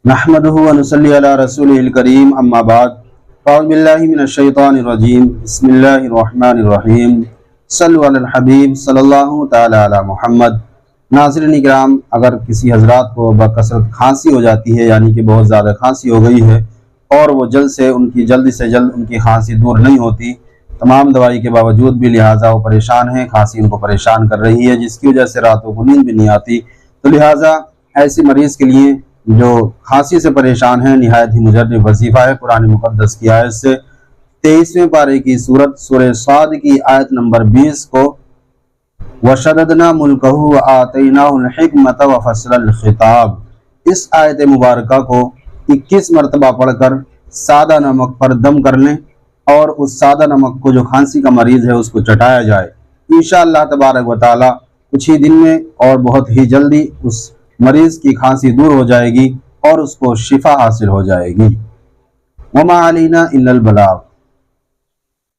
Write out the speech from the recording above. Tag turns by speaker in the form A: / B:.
A: نحمده ونصلي على رسوله الكريم اما بعد اعوذ باللہ من الشیطان الرجیم بسم اللہ الرحمن الرحیم صلو علی الحبیب صلی اللہ تعالی علی محمد۔ ناظرین اکرام، اگر کسی حضرات کو بکثرت کھانسی ہو جاتی ہے، یعنی کہ بہت زیادہ کھانسی ہو گئی ہے اور وہ جلد سے جلد ان کی کھانسی دور نہیں ہوتی، تمام دوائی کے باوجود بھی لہٰذا وہ پریشان ہیں، کھانسی ان کو پریشان کر رہی ہے جس کی وجہ سے راتوں کو نیند بھی نہیں آتی، تو لہٰذا ایسی مریض کے لیے جو کھانسی سے پریشان ہیں نہایت ہی مجرب وظیفہ ہے قرآن مقدس کی آیت سے 23ویں پارے کی سورہ صاد کی آیت نمبر 20 کو وَشَدَدْنَا مُلْكَهُ وَآتَيْنَاهُ الْحِكْمَةَ وَفَصْلَ الْخِطَابِ، اس آیت مبارکہ کو 21 مرتبہ پڑھ کر سادہ نمک پر دم کر لیں اور اس سادہ نمک کو جو کھانسی کا مریض ہے اس کو چٹایا جائے، انشاءاللہ تبارک و تعالی کچھ ہی دن میں اور بہت ہی جلدی اس مریض کی کھانسی دور ہو جائے گی اور اس کو شفا حاصل ہو جائے گی۔ وَمَا عَلَيْنَا إِلَّا الْبَلَاغُ۔